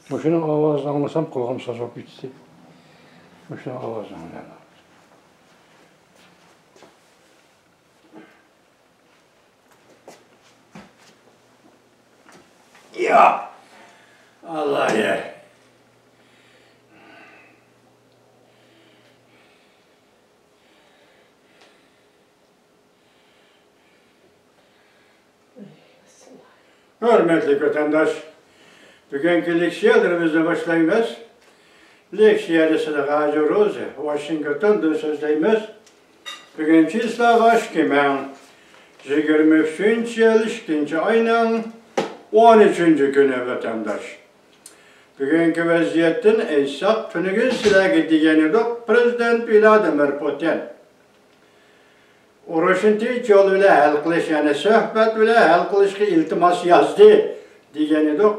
Muşunun avazını anlasam kulağım sazop bitse. Muşunun avazını anlayalım. Ya! Allah ya! Hürmetli vatandaş, bugünkü leksiyalarımızda başlayımız. Leksiyadısını gacırız, Washington'da sözleyimiz. Bugünkü islahaş kimen 23. yıl 2. ayının 13. günü vatandaş. Bugünkü vaziyetin eysak tünügün silahı diyenedik Prezident Vladimir Putin. Uğraşıntı yol ile hal kılış, yani sohbet ile hal kılışkı iltimas yazdı diyenedik.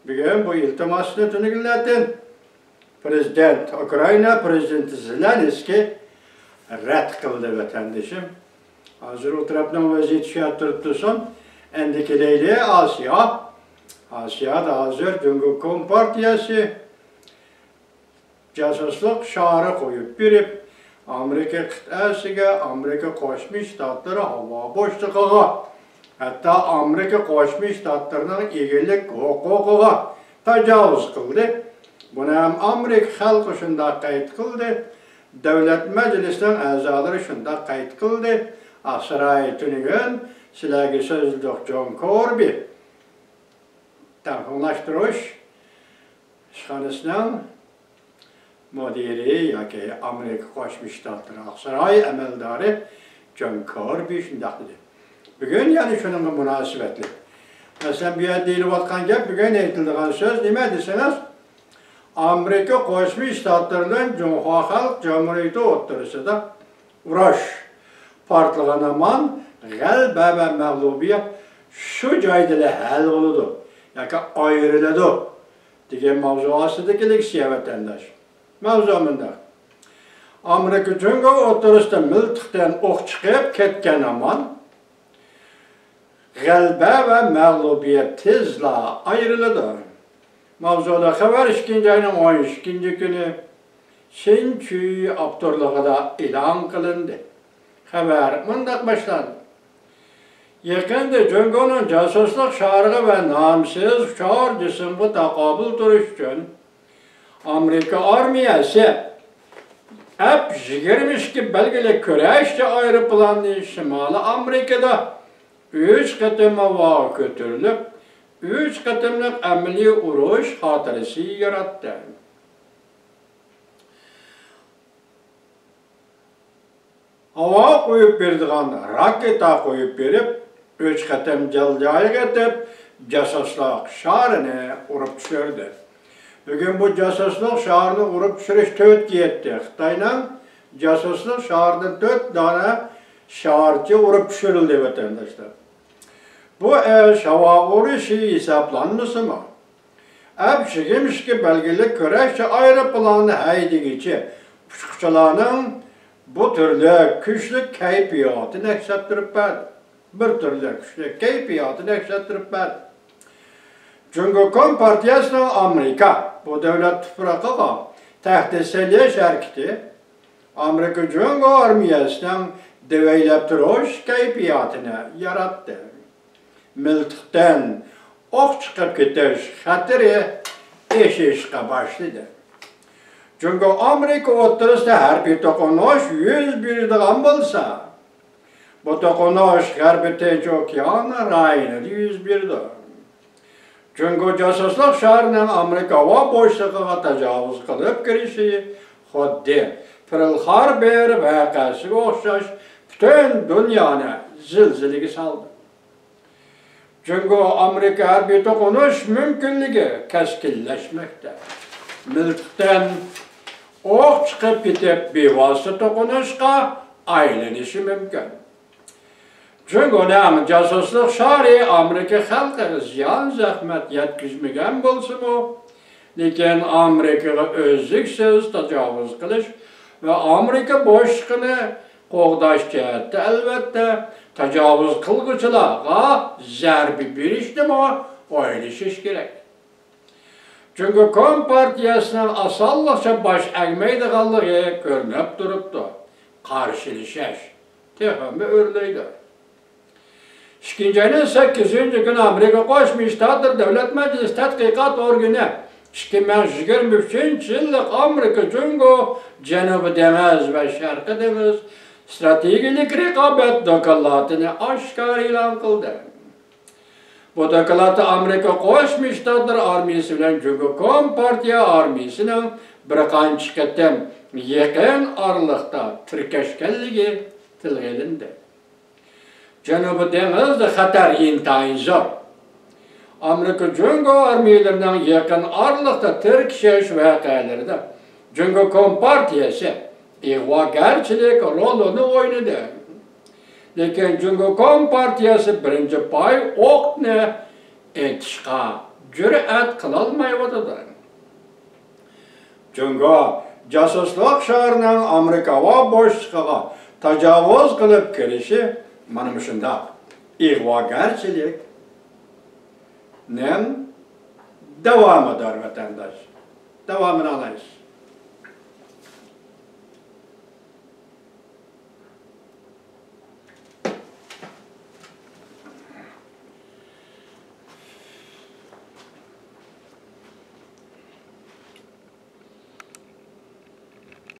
Bugün bu iltimasını tünügünlerden Prezident, Ukrayna Prezidenti Zelenski red kıldı vatandaşım. Hazır o taraftan vaziyet şartları tutsun. Endikileyli Asya. Asya'da hazır Cumhuriyet Kompartiyası casusluk şarı koyup birip Amerika kıtasıga, Amerika Koşmuş Ştatları hava boşluğuna, hatta Amerika Koşmuş Ştatlarının egelik hukukuna tecavüz kıldı. Bunu hem Amerika halkı şunda kayıt kıldı, Devlet Meclisi'nin azaları şunda kayıt kıldı. Asrayı tünügün silahı sözlük John Kirby tahminlaştırış şanısının müdiri ya ki Amerika Koşmuş Ştatları Aksaray emeldarı John Kirby şundak dedi. Bugün yani şunun münasebetli. Mesela bir yer deyilip atkan gep, bugün eğitildiğin söz ne deseniz? Amerika Koşmuş Ştatları'nın Cumhuriyet Halk Cumhuriyeti oturuşu da uğraş. Partlığına man, galiba ve mağlubiyet şu caydıyla hal oldu. Yani ayrıldı. Diyen mavzuasıdaki leksiye vatandaş. Mavzumunda. Amerika Cumhuriyeti oturuşta miltikten ok çıkıp ketken aman, galiba ve mağlubiyet tezle ayrıldı. Mavzuda haber 2. ayının 12. günü Şençü Abdurlığı'da ilan kılındı. Haber mındak başlandı. Yakında Cumhur'un casusluk şarkı ve namsız şarcısın bu takabül duruş için Amerika armiyası hep girmiş ki belgeli küreşçe ayrı planlı Şimali Amerika'da 3 katıma vağı götürülüp 3 katımlık emeli uğruş hatırası yarattı. Hava koyup verdiğin raketa koyup verip 3 katım cıldayı getirip casusluk şarını vurup düşürdü. Bugün bu casusluk şarını vurup düşürüş 4 giyetti. Xitay'la casusluk şarını 4 tane şarcı vurup düşürüldü vatandaşlar. Bu hava vuruşu hesaplanması mı? Hep çıkmış ki belgeli küreşçe ayrı planı haydigici uçukçularının bu türlü güçlü keyfiyatını eksettirip verdi. Bir türlü güçlü keyfiyatını eksettirip verdi. Cumhuriyet Kompartiyası'nın Amerika, bu devlet tuprağı tehdiseliye şerkti. Amerika Cumhuriyet Armiyası'nın deveylaptırış keyfiyatını yarattı. Miltikten ok çıkıp gidiş hatırı eşeşke başladı. Çünkü Amerika oturuşta her bir dokunuş 101 dağım bulsa, bu dokunuş her bir tenç okyanı rayını 101 dağım. Çünkü casusluk şarının Amerika hava boşluğuna tecavüz kılıp girişi, xuddi Pearl Harbor vakası okşaş bütün dünyanı zilziligi saldı. Çünkü Amerika her bir dokunuş mümkünlüğü keskinleşmekte. Miltikten ok çıkıp gidip bir vasıta dokunuşka aylanışı mümkün. Çünkü onun casusluk şarı Amerika halkı ziyan zahmet yetkizmegen bulsun mu? Lakin Amerika'ya özlüksüz tecavüz kılış ve Amerika boşluğunu qoğdaş cihette elbette tecavüz kılgıçılarga zərbi birişdi mi o ilişiş gerek. Çünkü Kompartiyasının asallıkça baş əgmeydiğallığı görünüp durupdu. Karşılaşış. Tehimi örleydi. 2. ayının 8. gün Amerika Qoşmuş Ştatlar Devlet Meclisi Tədqiqat Organı 2023 yıllık Amerika Cungo Cenubu Deniz ve Şarkı Deniz Stratejik Rekabet Dokulatını aşkar ilan kıldı. Bu dokulatı Amerika Qoşmuş Ştatlar Armiyası ile Cungo Kompartiya Armiyasının bir qancha qatam yaqin aralıqda tirkashganligi tilga ilindi. Janubiy dengizda xatar intayin zo'r. Amerika Cungo armiyalarining yaqin aralıqda tirkishish voqealarida Cungo Kompartiyasi ig'vogarchilik rolini o'ynadi. Lekin Cungo Kompartiyasi birinchi pay o'qni etishga jur'at qilolmayotdi. Cungo casusluq şəhərinin Amerika hava boşluğuna təcavüz qılıb kirişi mana shundaq ig'vogarchilik nem devam eder vatandaş. Devamını alayız.